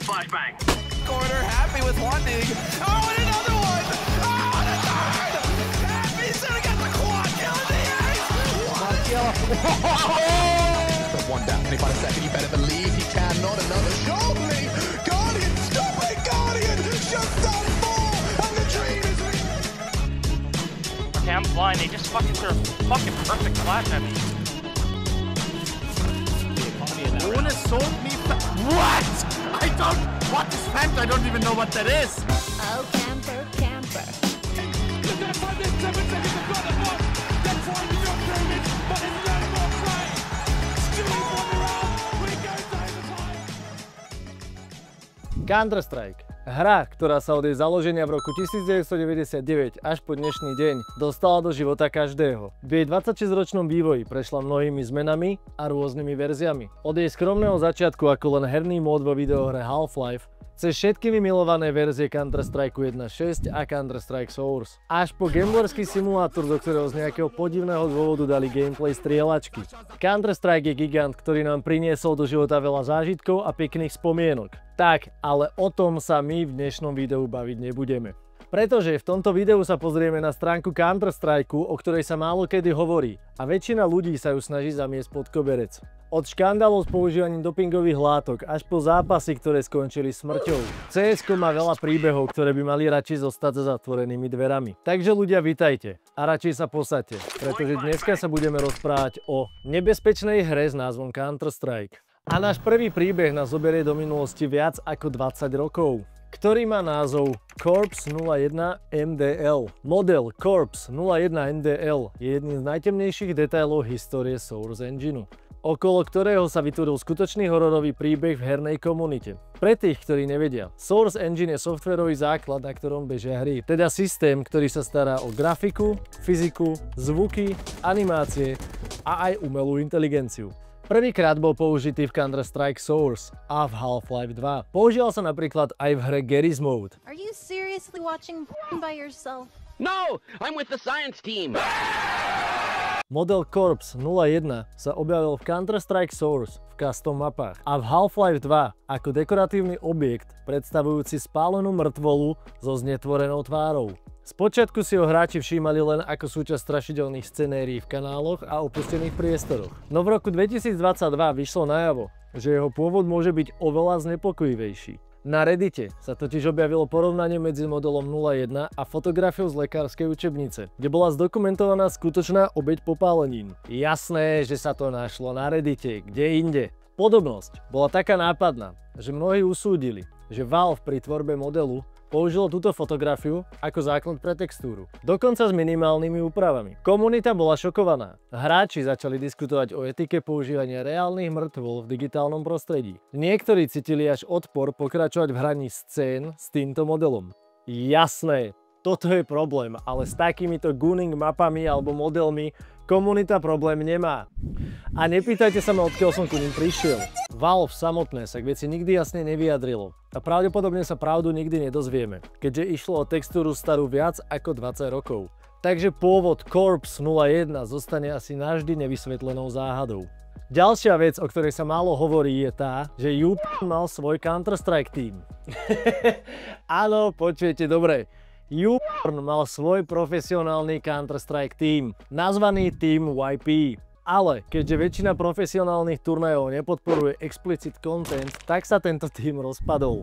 flashbang. Corner, Happy with one dig. Oh, and another one! Oh, and a third! Happy's gonna get the quad kill in the end! One down, 25 seconds, you better believe he can. Not another. Surely! Guardian, stop it, Guardian! Just that fall, and the dream is real. Okay, I'm blind. They just fucking threw a fucking perfect flash at me. Wanna sold me what? I don't. What is Fant? I don't even know what that is. Oh, camper, camper. Look at 5 minutes, 7 seconds of got the ball. That's why you don't do it, but it's not more play. Stewie for the round. We go to overtime. Counter-Strike. Hra, ktorá sa od jej založenia v roku 1999 až po dnešný deň dostala do života každého. V jej 26-ročnom vývoji prešla mnohými zmenami a rôznymi verziami. Od jej skromného začiatku ako len herný mód vo videohre Half-Life cez všetky milované verzie Counter-Strike 1.6 a Counter-Strike Source. Až po gamblerský simulátor, do ktorého z nejakého podivného dôvodu dali gameplay strieľačky. Counter-Strike je gigant, ktorý nám priniesol do života veľa zážitkov a pekných spomienok. Tak, ale o tom sa my v dnešnom videu baviť nebudeme. Pretože v tomto videu sa pozrieme na stránku Counter-Strike, o ktorej sa málo kedy hovorí a väčšina ľudí sa ju snaží zamiesť pod koberec. Od škandálov s používaním dopingových látok až po zápasy, ktoré skončili smrťou. CS má veľa príbehov, ktoré by mali radšej zostať za zatvorenými dverami. Takže ľudia, vitajte a radšej sa posaďte, pretože dneska sa budeme rozprávať o nebezpečnej hre s názvom Counter-Strike. A náš prvý príbeh nás zoberie do minulosti viac ako 20 rokov, ktorý má názov Corps 01 MDL. Model Corps 01 MDL je jedným z najtemnejších detailov histórie Source Engineu, okolo ktorého sa vytvoril skutočný hororový príbeh v hernej komunite. Pre tých, ktorí nevedia, Source Engine je softvérový základ, na ktorom bežia hry, teda systém, ktorý sa stará o grafiku, fyziku, zvuky, animácie a aj umelú inteligenciu. Prvýkrát bol použitý v Counter-Strike Source a v Half-Life 2. Používal sa napríklad aj v hre Garry's Mode. Are you seriously watching by yourself? No, I'm with the science team. Model Corps 01 sa objavil v Counter-Strike Source v custom mapách a v Half-Life 2 ako dekoratívny objekt predstavujúci spálenú mŕtvolu so znetvorenou tvárou. Spočiatku si ho hráči všímali len ako súčasť strašidelných scenérií v kanáloch a opustených priestoroch. No v roku 2022 vyšlo najavo, že jeho pôvod môže byť oveľa znepokojivejší. Na Reddite sa totiž objavilo porovnanie medzi modelom 01 a fotografiou z lekárskej učebnice, kde bola zdokumentovaná skutočná obeť popálenín. Jasné, že sa to našlo na Reddite, kde inde. Podobnosť bola taká nápadná, že mnohí usúdili, že Valve pri tvorbe modelu použilo túto fotografiu ako základ pre textúru. Dokonca s minimálnymi úpravami. Komunita bola šokovaná. Hráči začali diskutovať o etike používania reálnych mŕtvol v digitálnom prostredí. Niektorí cítili až odpor pokračovať v hraní scén s týmto modelom. Jasné, toto je problém, ale s takýmito gunning mapami alebo modelmi komunita problém nemá. A nepýtajte sa ma, odkiaľ som ku nim prišiel. Valve samotné sa k veci nikdy jasne nevyjadrilo a pravdepodobne sa pravdu nikdy nedozvieme, keďže išlo o textúru starú viac ako 20 rokov. Takže pôvod Corps 01 zostane asi navždy nevysvetlenou záhadou. Ďalšia vec, o ktorej sa málo hovorí, je tá, že Jup mal svoj Counter-Strike tým. Áno, počujete dobre. Juporn mal svoj profesionálny Counter-Strike tým, nazvaný Team YP. Ale keďže väčšina profesionálnych turnajov nepodporuje explicit content, tak sa tento tým rozpadol.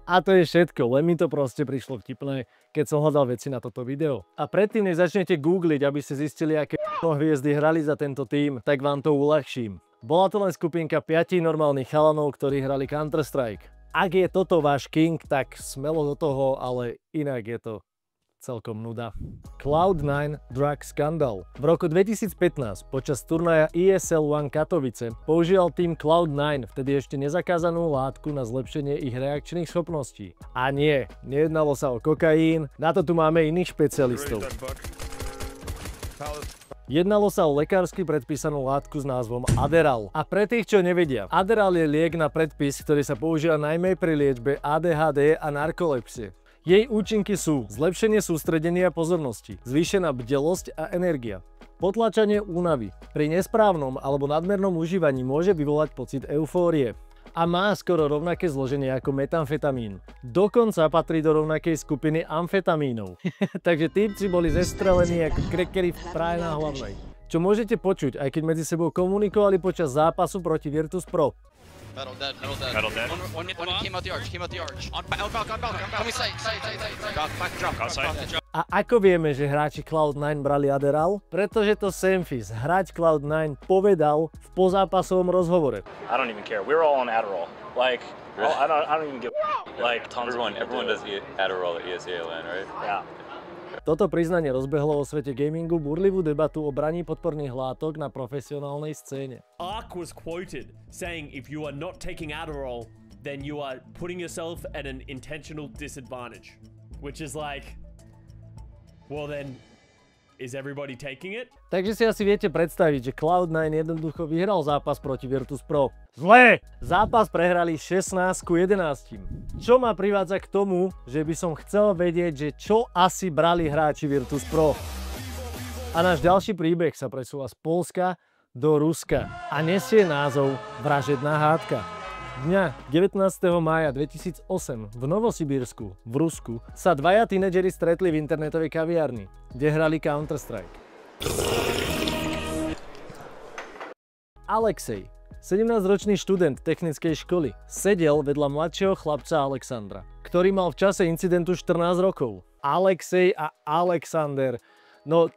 A to je všetko, len mi to proste prišlo vtipné, keď som hľadal veci na toto video. A predtým, než začnete googliť, aby ste zistili, aké hviezdy hrali za tento tým, tak vám to uľahčím. Bola to len skupinka 5 normálnych chalanov, ktorí hrali Counter-Strike. Ak je toto váš king, tak smelo do toho, ale inak je to celkom nuda. Cloud9 Drug Scandal. V roku 2015 počas turnaja ESL One Katovice používal tým Cloud9 vtedy ešte nezakázanú látku na zlepšenie ich reakčných schopností. A nie, nejednalo sa o kokaín, na to tu máme iných špecialistov. Jednalo sa o lekársky predpísanú látku s názvom Adderall. A pre tých, čo nevedia, Adderall je liek na predpis, ktorý sa používa najmä pri liečbe ADHD a narkolepsie. Jej účinky sú zlepšenie sústredenia pozornosti, zvýšená bdelosť a energia, potlačanie únavy. Pri nesprávnom alebo nadmernom užívaní môže vyvolať pocit eufórie. a má skoro rovnaké zloženie ako metamfetamín. Dokonca patrí do rovnakej skupiny amfetamínov. Takže típci boli zestrelení ako krekery v práve na hlavnej. Čo môžete počuť, aj keď medzi sebou komunikovali počas zápasu proti Virtus Pro. Metal dead, metal dead. Metal dead. One came out the arch, On balcony. Coming side. Back drop. Outside. A ako vieme, že hráči Cloud9 brali Adderall? Pretože to Semphis, hráč Cloud9, povedal v pozápasovom rozhovore. I don't even care. We're all on Adderall. Like, I don't even give like tons everyone does Adderall at ESA LAN, right? Yeah. Toto priznanie rozbehlo vo svete gamingu burlivú debatu o braní podporných látok na profesionálnej scéne. Ark was quoted saying if you are not taking Adderall, then you are putting yourself at an intentional disadvantage. Which is like, well then, is everybody taking it? Takže si asi viete predstaviť, že Cloud9 jednoducho vyhral zápas proti Virtus Pro. Zlé! Zápas prehrali 16-11. Čo ma privádza k tomu, že by som chcel vedieť, že čo asi brali hráči Virtus Pro. A náš ďalší príbeh sa presúva z Poľska do Ruska a nesie názov Vražedná hádka. Dňa 19. mája 2008 v Novosibírsku, v Rusku, sa dvaja tínedžeri stretli v internetovej kaviarni, kde hrali Counter-Strike. Alexej, 17-ročný študent technickej školy, sedel vedľa mladšieho chlapca Alexandra, ktorý mal v čase incidentu 14 rokov. Alexej a Alexander, no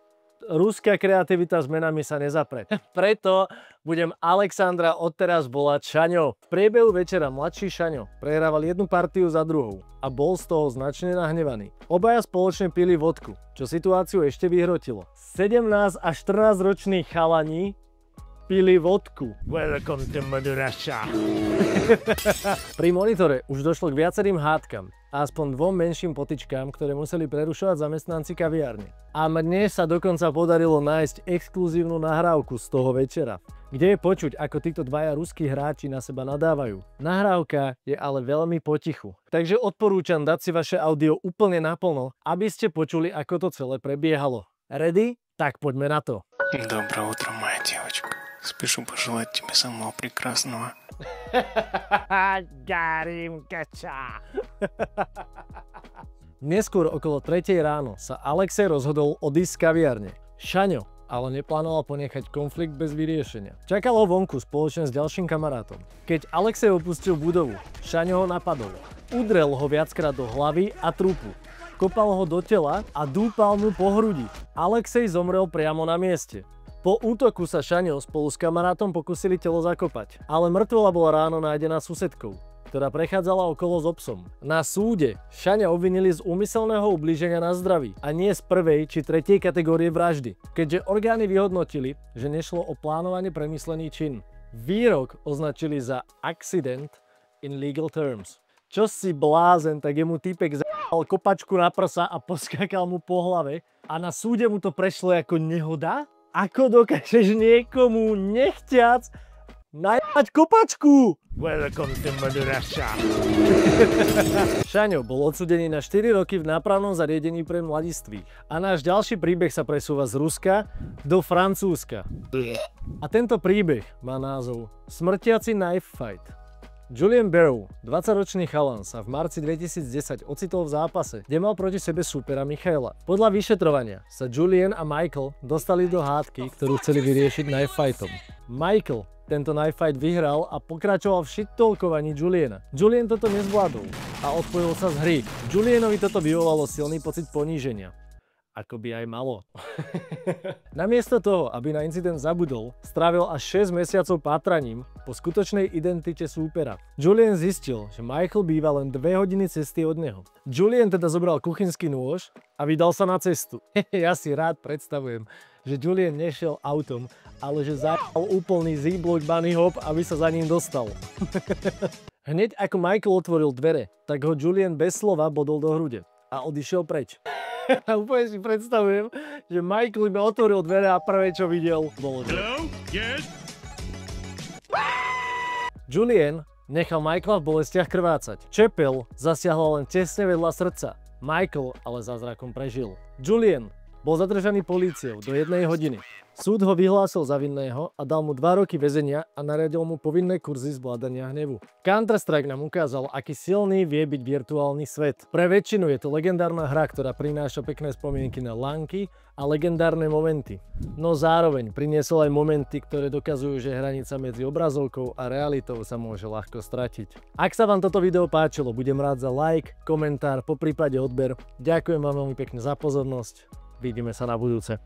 ruská kreativita s menami sa nezapre. Preto budem Alexandra odteraz volať Šaňo. V priebehu večera mladší Šaňo prehrával jednu partiu za druhou a bol z toho značne nahnevaný. Obaja spoločne pili vodku, čo situáciu ešte vyhrotilo. 17 a 14 roční chalani pili vodku. Welcome to Russia. Pri monitore už došlo k viacerým hádkam a aspoň dvom menším potyčkám, ktoré museli prerušovať zamestnanci kaviárne. A mne sa dokonca podarilo nájsť exkluzívnu nahrávku z toho večera, kde je počuť, ako títo dvaja ruskí hráči na seba nadávajú. Nahrávka je ale veľmi potichu, takže odporúčam dať si vaše audio úplne naplno, aby ste počuli, ako to celé prebiehalo. Ready? Tak poďme na to. Доброе утро, моя девочка. Спешу пожелать тебе самого прекрасного. Neskôr okolo 3:00 ráno sa Alexej rozhodol odísť z kaviarne. Šaňo ale neplánoval ponechať konflikt bez vyriešenia. Čakal ho vonku spoločne s ďalším kamarátom. Keď Alexej opustil budovu, Šaňo ho napadol. Udrel ho viackrát do hlavy a trupu. Kopal ho do tela a dúpal mu po hrudi. Alexej zomrel priamo na mieste. Po útoku sa Šaňo spolu s kamarátom pokúsili telo zakopať, ale mŕtvola bola ráno nájdená susedkou, ktorá prechádzala okolo s obsom. Na súde Šaňa obvinili z úmyselného ublíženia na zdraví a nie z prvej či tretej kategórie vraždy, keďže orgány vyhodnotili, že nešlo o plánovane premyslený čin. Výrok označili za accident in legal terms. Čo si blázen, tak jemu týpek z***al kopačku na prsa a poskakal mu po hlave a na súde mu to prešlo ako nehoda? Ako dokážeš niekomu nechťac najebať kopačku? Welcome to Russia. Šaňo bol odsúdený na 4 roky v nápravnom zariadení pre mladistvých. A náš ďalší príbeh sa presúva z Ruska do Francúzska. A tento príbeh má názov Smrtiaci knife fight. Julien Barrow, 20-ročný chalan, sa v marci 2010 ocitol v zápase, kde mal proti sebe súpera Michaela. Podľa vyšetrovania sa Julien a Michael dostali do hádky, ktorú chceli vyriešiť knife fightom. Michael tento knife fight vyhral a pokračoval v shit-talkovaní Juliena. Julien toto nezvládol a odpojil sa z hry. Julienovi toto vyvolalo silný pocit poníženia. Ako by aj malo. Namiesto toho, aby na incident zabudol, strávil až 6 mesiacov pátraním po skutočnej identite súpera. Julien zistil, že Michael býva len 2 hodiny cesty od neho. Julien teda zobral kuchynský nôž a vydal sa na cestu. Ja si rád predstavujem, že Julien nešiel autom, ale že zajal úplný Z-block bunny hop, aby sa za ním dostal. Hneď ako Michael otvoril dvere, tak ho Julien bez slova bodol do hrude a odišiel preč. A úplne si predstavujem, že Michael iba otvoril dvere a prvé, čo videl, bolo Hello? Yes? Julien nechal Michaela v bolestiach krvácať. Čepel zasiahla len tesne vedľa srdca. Michael ale zázrakom prežil. Julien Bol zadržaný políciou do 1 hodiny. Súd ho vyhlásil za vinného a dal mu 2 roky väzenia a nariadil mu povinné kurzy zvládania hnevu. Counter-Strike nám ukázal, aký silný vie byť virtuálny svet. Pre väčšinu je to legendárna hra, ktorá prináša pekné spomienky na lanky a legendárne momenty. No zároveň priniesol aj momenty, ktoré dokazujú, že hranica medzi obrazovkou a realitou sa môže ľahko stratiť. Ak sa vám toto video páčilo, budem rád za like, komentár, poprípade odber. Ďakujem vám veľmi pekne za pozornosť. Vidíme sa na budúce.